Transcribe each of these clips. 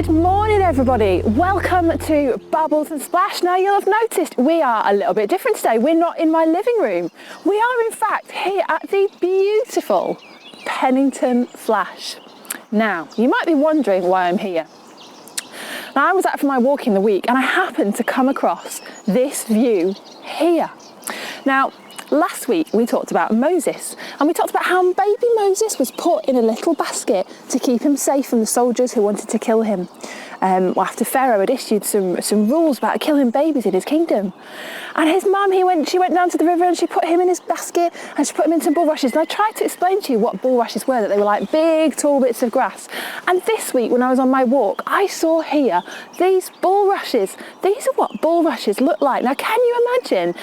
Good morning, everybody. Welcome to Bubbles and Splash. Now, you'll have noticed we are a little bit different today. We're not in my living room. We are, in fact, here at the beautiful Pennington Flash. Now, you might be wondering why I'm here. Now, I was out for my walk in the week and I happened to come across this view here. Now, last week we talked about Moses, and we talked about how baby Moses was put in a little basket to keep him safe from the soldiers who wanted to kill him. After Pharaoh had issued some rules about killing babies in his kingdom. And his mum, she went down to the river and she put him in his basket and she put him in some bulrushes. And I tried to explain to you what bulrushes were, that they were like big, tall bits of grass. And this week when I was on my walk, I saw here these bulrushes. These are what bulrushes look like. Now, can you imagine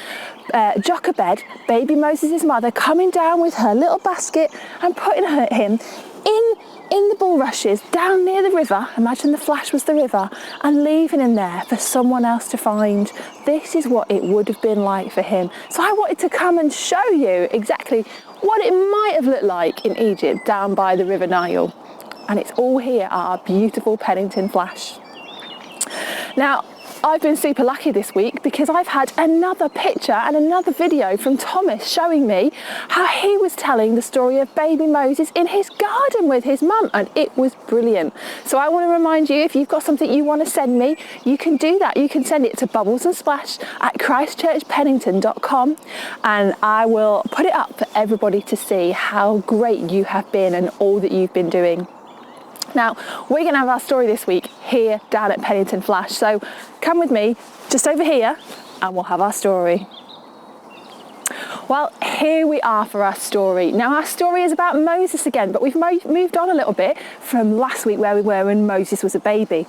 Jochebed, baby Moses' mother, coming down with her little basket and putting him in the bulrushes down near the river? Imagine the Flash was the river, and leaving him there for someone else to find. This is what it would have been like for him. So I wanted to come and show you exactly what it might have looked like in Egypt down by the River Nile. And it's all here at our beautiful Pennington Flash. Now, I've been super lucky this week because I've had another picture and another video from Thomas showing me how he was telling the story of baby Moses in his garden with his mum, and it was brilliant. So I want to remind you, if you've got something you want to send me, you can do that. You can send it to bubblesandSplash@christchurchpennington.com, and I will put it up for everybody to see how great you have been and all that you've been doing. Now, we're going to have our story this week here down at Pennington Flash. So come with me just over here and we'll have our story. Well, here we are for our story. Now, our story is about Moses again, but we've moved on a little bit from last week where we were when Moses was a baby.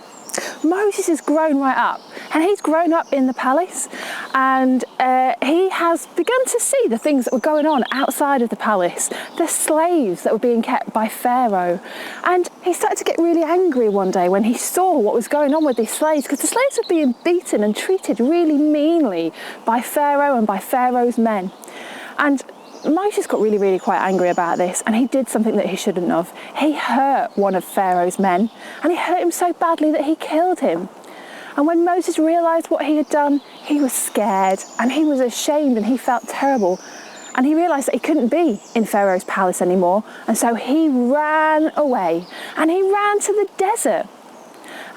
Moses has grown right up, and he's grown up in the palace, and he has begun to see the things that were going on outside of the palace, the slaves that were being kept by Pharaoh. And he started to get really angry one day when he saw what was going on with these slaves, because the slaves were being beaten and treated really meanly by Pharaoh and by Pharaoh's men. And Moses got really quite angry about this, and he did something that he shouldn't have. He hurt one of Pharaoh's men, and he hurt him so badly that he killed him. And when Moses realised what he had done, he was scared and he was ashamed and he felt terrible. And he realised that he couldn't be in Pharaoh's palace anymore, and so he ran away, and he ran to the desert.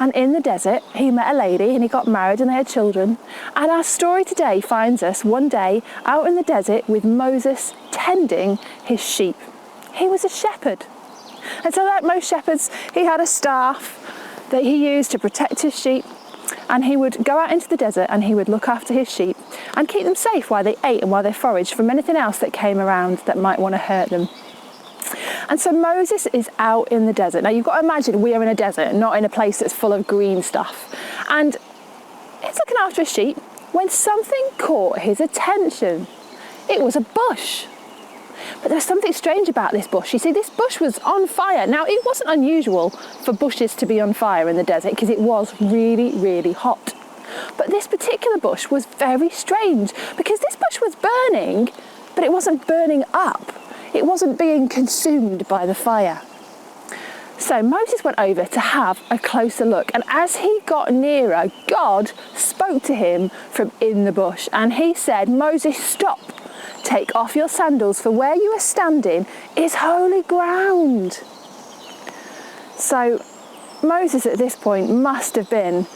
And in the desert, he met a lady and he got married and they had children. And our story today finds us one day out in the desert with Moses tending his sheep. He was a shepherd. And so like most shepherds, he had a staff that he used to protect his sheep. And he would go out into the desert and he would look after his sheep and keep them safe while they ate and while they foraged from anything else that came around that might want to hurt them. And so Moses is out in the desert. Now, you've got to imagine we are in a desert, not in a place that's full of green stuff. And he's looking after his sheep when something caught his attention. It was a bush. But there was something strange about this bush. You see, this bush was on fire. Now, it wasn't unusual for bushes to be on fire in the desert because it was really hot. But this particular bush was very strange because this bush was burning, but it wasn't burning up. It wasn't being consumed by the fire. So Moses went over to have a closer look, and as he got nearer, God spoke to him from in the bush, and he said, "Moses, stop. Take off your sandals, for where you are standing is holy ground." So Moses at this point must have been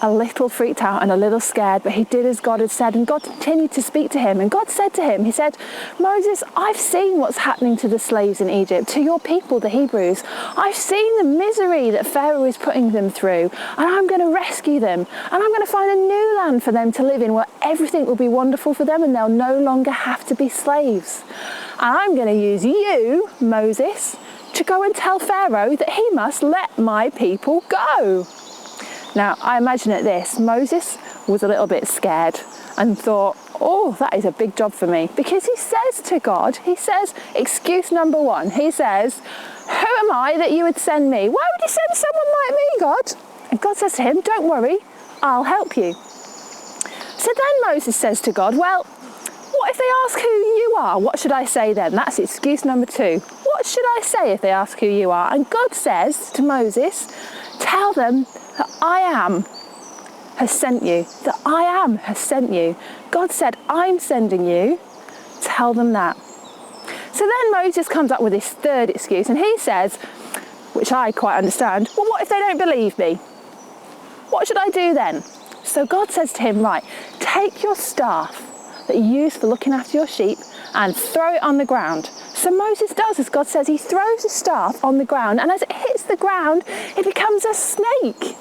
a little freaked out and a little scared, but he did as God had said, and God continued to speak to him. And God said to him, he said, "Moses, I've seen what's happening to the slaves in Egypt, to your people, the Hebrews. I've seen the misery that Pharaoh is putting them through, and I'm going to rescue them, and I'm going to find a new land for them to live in where everything will be wonderful for them and they'll no longer have to be slaves. And I'm going to use you, Moses, to go and tell Pharaoh that he must let my people go." Now, I imagine at this, Moses was a little bit scared and thought, oh, that is a big job for me. Because he says to God, he says, excuse number one, he says, "Who am I that you would send me? Why would you send someone like me, God?" And God says to him, "Don't worry, I'll help you." So then Moses says to God, "Well, what if they ask who you are? What should I say then?" That's excuse number two. What should I say if they ask who you are? And God says to Moses, "Tell them that I am has sent you. That I am has sent you. God said, I'm sending you. Tell them that. So then Moses comes up with this third excuse, and he says, which I quite understand, well, what if they don't believe me? What should I do then? So God says to him, right, take your staff that you use for looking after your sheep and throw it on the ground. So Moses does as God says. He throws his staff on the ground, and as it hits the ground, it becomes a snake.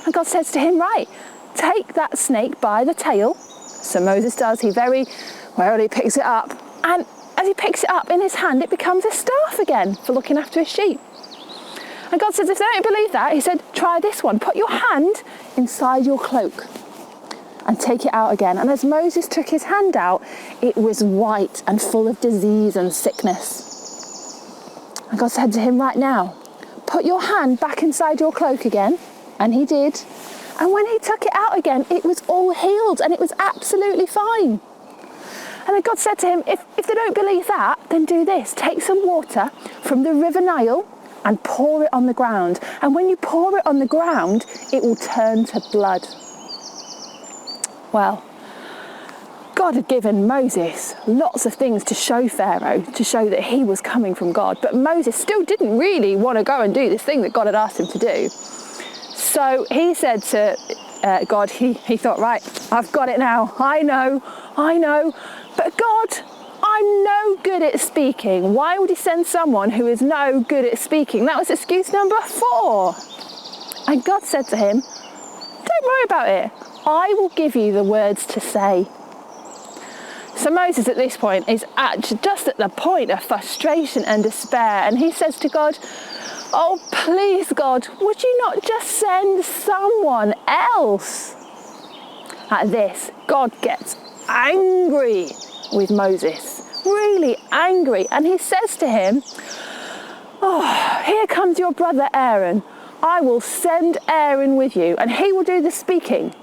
And God says to him, right, take that snake by the tail. So Moses does. He very warily picks it up, and as he picks it up in his hand, it becomes a staff again for looking after his sheep. And God says, if they don't believe that, he said, try this one. Put your hand inside your cloak and take it out again. And as Moses took his hand out, it was white and full of disease and sickness. And God said to him, right now, put your hand back inside your cloak again. And he did. And when he took it out again, it was all healed and it was absolutely fine. And then God said to him, if they don't believe that, then do this. Take some water from the River Nile and pour it on the ground. And when you pour it on the ground, it will turn to blood. Well, God had given Moses lots of things to show Pharaoh, to show that he was coming from God. But Moses still didn't really want to go and do this thing that God had asked him to do. So he said to God, he thought, right, I've got it now. I know. But God, I'm no good at speaking. Why would he send someone who is no good at speaking? That was excuse number 4. And God said to him, don't worry about it. I will give you the words to say. So Moses at this point is just at the point of frustration and despair. And he says to God, oh, please, God, would you not just send someone else? At this, God gets angry with Moses, really angry. And he says to him, oh, here comes your brother Aaron. I will send Aaron with you and he will do the speaking.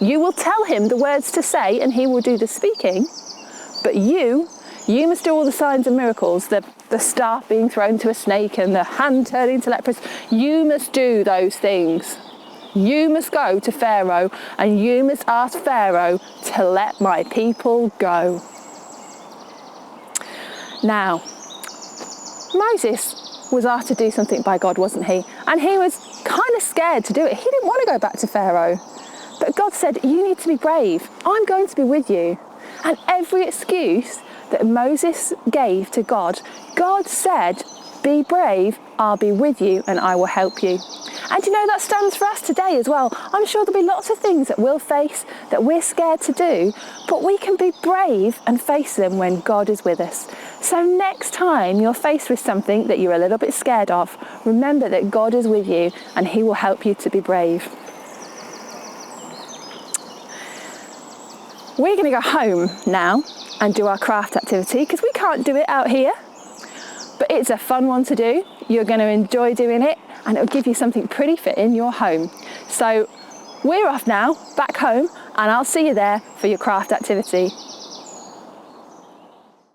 You will tell him the words to say and he will do the speaking. But you must do all the signs and miracles, the staff being thrown to a snake and the hand turning to leprous. You must do those things. You must go to Pharaoh and you must ask Pharaoh to let my people go. Now, Moses was asked to do something by God, wasn't he? And he was kind of scared to do it. He didn't want to go back to Pharaoh. But God said, you need to be brave. I'm going to be with you. And every excuse that Moses gave to God, God said, be brave, I'll be with you and I will help you. And you know, that stands for us today as well. I'm sure there'll be lots of things that we'll face that we're scared to do, but we can be brave and face them when God is with us. So next time you're faced with something that you're a little bit scared of, remember that God is with you and he will help you to be brave. We're going to go home now and do our craft activity because we can't do it out here. But it's a fun one to do. You're going to enjoy doing it and it'll give you something pretty fit in your home. So we're off now, back home, and I'll see you there for your craft activity.